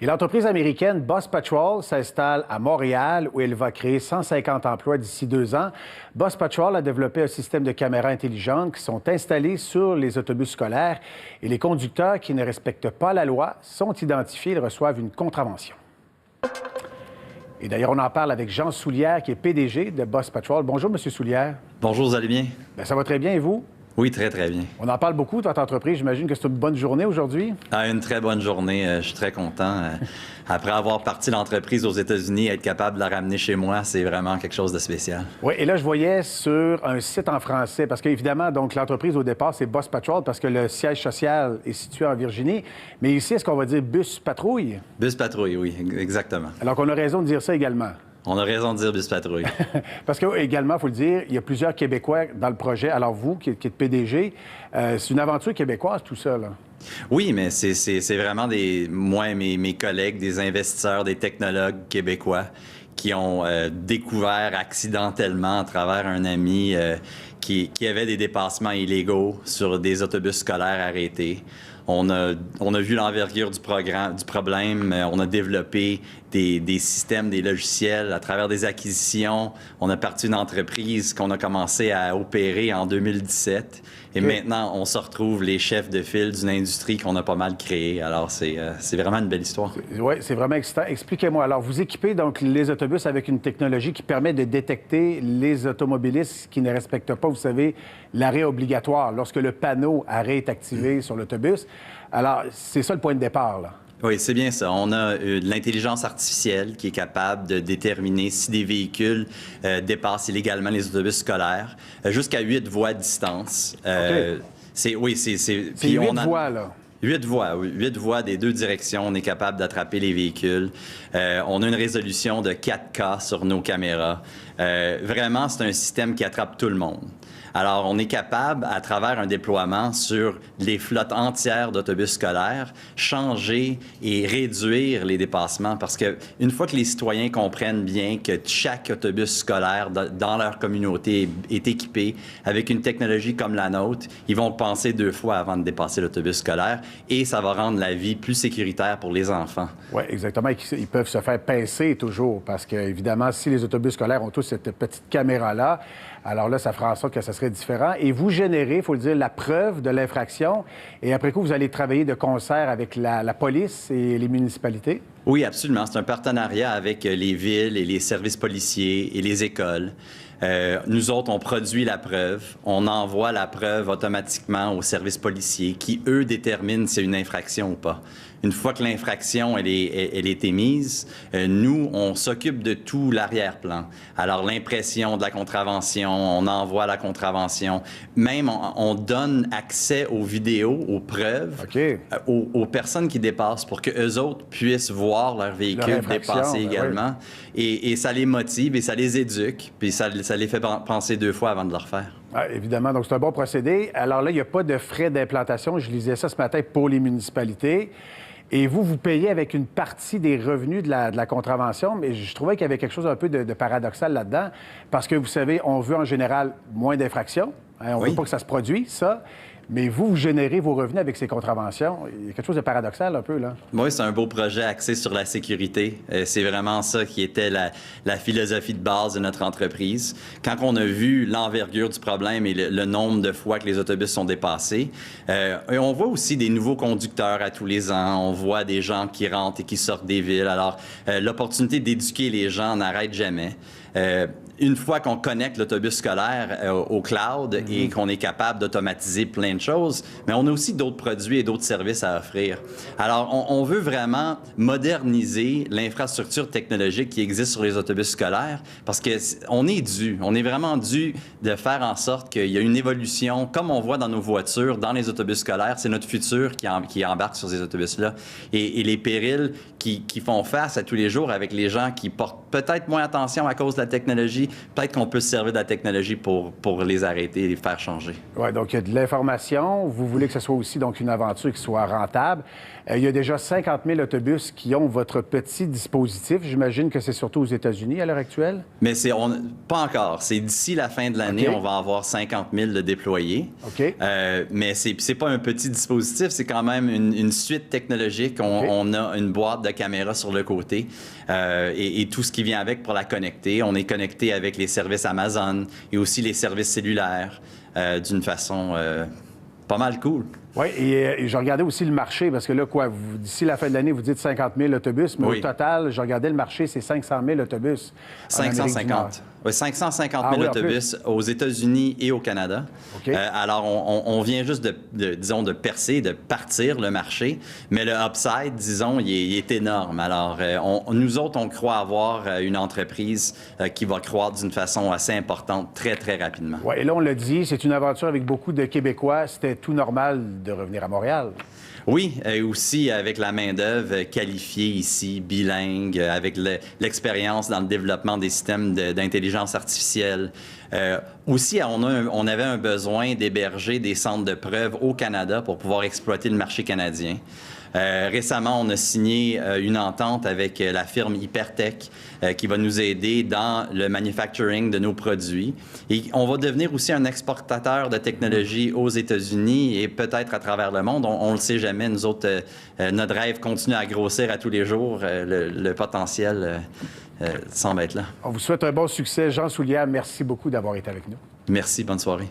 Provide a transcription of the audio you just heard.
Et l'entreprise américaine Bus Patrol s'installe à Montréal où elle va créer 150 emplois d'ici 2 ans. Bus Patrol a développé un système de caméras intelligentes qui sont installées sur les autobus scolaires et les conducteurs qui ne respectent pas la loi sont identifiés et reçoivent une contravention. Et d'ailleurs, on en parle avec Jean Soulière, qui est PDG de Bus Patrol. Bonjour, M. Soulière. Bonjour, vous allez bien? Bien, ça va très bien, et vous? Oui, très, très bien. On en parle beaucoup de votre entreprise. J'imagine que c'est une bonne journée aujourd'hui? Une très bonne journée. Je suis très content. Après avoir parti l'entreprise aux États-Unis, être capable de la ramener chez moi, c'est vraiment quelque chose de spécial. Oui, et là, je voyais sur un site en français, parce qu'évidemment, donc l'entreprise, au départ, c'est Bus Patrol, parce que le siège social est situé en Virginie. Mais ici, est-ce qu'on va dire Bus Patrouille? Bus Patrouille, oui, exactement. Alors qu'on a raison de dire ça également. On a raison de dire Bus Patrouille. Parce que également, il faut le dire, il y a plusieurs Québécois dans le projet. Alors vous, qui êtes PDG, c'est une aventure québécoise, tout ça, là. Oui, mais c'est vraiment moi et mes collègues, des investisseurs, des technologues québécois qui ont découvert accidentellement à travers un ami qui avait des dépassements illégaux sur des autobus scolaires arrêtés. On a vu l'envergure du problème. On a développé des systèmes, des logiciels à travers des acquisitions. On a parti une entreprise qu'on a commencé à opérer en 2017. Et maintenant, on se retrouve les chefs de file d'une industrie qu'on a pas mal créée. Alors, c'est vraiment une belle histoire. Oui, c'est vraiment excitant. Expliquez-moi. Alors, vous équipez donc les autobus avec une technologie qui permet de détecter les automobilistes qui ne respectent pas, vous savez, l'arrêt obligatoire lorsque le panneau arrêt est activé sur l'autobus. Alors, c'est ça le point de départ, là. Oui, c'est bien ça. On a de l'intelligence artificielle qui est capable de déterminer si des véhicules dépassent illégalement les autobus scolaires jusqu'à 8 voies de distance. Okay. C'est 8 voies, là. 8 voies, oui. 8 voies des 2 directions. On est capable d'attraper les véhicules. On a une résolution de 4K sur nos caméras. Vraiment, c'est un système qui attrape tout le monde. Alors, on est capable, à travers un déploiement sur les flottes entières d'autobus scolaires, changer et réduire les dépassements. Parce que une fois que les citoyens comprennent bien que chaque autobus scolaire dans leur communauté est équipé avec une technologie comme la nôtre, ils vont penser 2 fois avant de dépasser l'autobus scolaire et ça va rendre la vie plus sécuritaire pour les enfants. Oui, exactement. Ils peuvent se faire pincer toujours parce qu'évidemment, si les autobus scolaires ont tous cette petite caméra-là, alors là, ça fera en sorte que ça serait différent. Et vous générez, il faut le dire, la preuve de l'infraction. Et après coup, vous allez travailler de concert avec la police et les municipalités? Oui, absolument. C'est un partenariat avec les villes et les services policiers et les écoles. Nous autres, on produit la preuve. On envoie la preuve automatiquement aux services policiers qui, eux, déterminent si c'est une infraction ou pas. Une fois que l'infraction elle est émise, nous, on s'occupe de tout l'arrière-plan. Alors, l'impression de la contravention, on envoie la contravention. Même, on donne accès aux vidéos, aux preuves, aux personnes qui dépassent pour qu'eux autres puissent voir leur véhicule dépasser également. Oui. Et ça les motive et ça les éduque, puis ça les fait penser 2 fois avant de le refaire. Ah, évidemment, donc c'est un bon procédé. Alors là, il n'y a pas de frais d'implantation. Je lisais ça ce matin pour les municipalités. Et vous payez avec une partie des revenus de la contravention, mais je trouvais qu'il y avait quelque chose un peu de paradoxal là-dedans, parce que, vous savez, on veut en général moins d'infractions. Hein, on ne veut pas que ça se produise, ça. Mais vous générez vos revenus avec ces contraventions. Il y a quelque chose de paradoxal un peu, là. Oui, c'est un beau projet axé sur la sécurité. C'est vraiment ça qui était la philosophie de base de notre entreprise. Quand on a vu l'envergure du problème et le nombre de fois que les autobus sont dépassés, et on voit aussi des nouveaux conducteurs à tous les ans. On voit des gens qui rentrent et qui sortent des villes. Alors, l'opportunité d'éduquer les gens n'arrête jamais. Une fois qu'on connecte l'autobus scolaire au cloud et qu'on est capable d'automatiser plein de choses, mais on a aussi d'autres produits et d'autres services à offrir. Alors, on veut vraiment moderniser l'infrastructure technologique qui existe sur les autobus scolaires parce qu'on est vraiment dû de faire en sorte qu'il y a une évolution, comme on voit dans nos voitures, dans les autobus scolaires, c'est notre futur qui embarque sur ces autobus-là. Et les périls qui font face à tous les jours avec les gens qui portent peut-être moins attention à cause de la technologie, peut-être qu'on peut se servir de la technologie pour les arrêter et les faire changer. Oui, donc il y a de l'information. Vous voulez que ce soit aussi donc une aventure qui soit rentable. Il y a déjà 50 000 autobus qui ont votre petit dispositif. J'imagine que c'est surtout aux États-Unis à l'heure actuelle? Mais pas encore. C'est d'ici la fin de l'année, OK. on va avoir 50 000 de déployés. OK. Mais c'est pas un petit dispositif, c'est quand même une suite technologique. On a une boîte de caméras sur le côté et tout ce qui vient avec pour la connecter. On est connecté avec les services Amazon et aussi les services cellulaires d'une façon pas mal cool. Oui, et je regardais aussi le marché, parce que là, d'ici la fin de l'année, vous dites 50 000 autobus, mais Oui. au total, je regardais le marché, c'est 500 000 autobus. en Amérique du Nord. 550. Oui, 550 000 Ah oui, en autobus aux États-Unis et au Canada. OK. Alors, on vient juste de percer, de partir le marché, mais le upside, disons, il est énorme. Alors, nous autres, on croit avoir une entreprise qui va croître d'une façon assez importante très, très rapidement. Oui, et là, on l'a dit, c'est une aventure avec beaucoup de Québécois. C'était tout normal de revenir à Montréal. Oui, et aussi avec la main-d'œuvre qualifiée ici, bilingue, avec l'expérience dans le développement des systèmes d'intelligence artificielle. Aussi, on avait un besoin d'héberger des centres de preuve au Canada pour pouvoir exploiter le marché canadien. Récemment, on a signé une entente avec la firme Hypertech qui va nous aider dans le manufacturing de nos produits. Et on va devenir aussi un exportateur de technologie aux États-Unis et peut-être à travers le monde. On ne le sait jamais. Nous autres, notre rêve continue à grossir à tous les jours. Le potentiel semble être là. On vous souhaite un bon succès. Jean Soulière, merci beaucoup d'avoir été avec nous. Merci. Bonne soirée.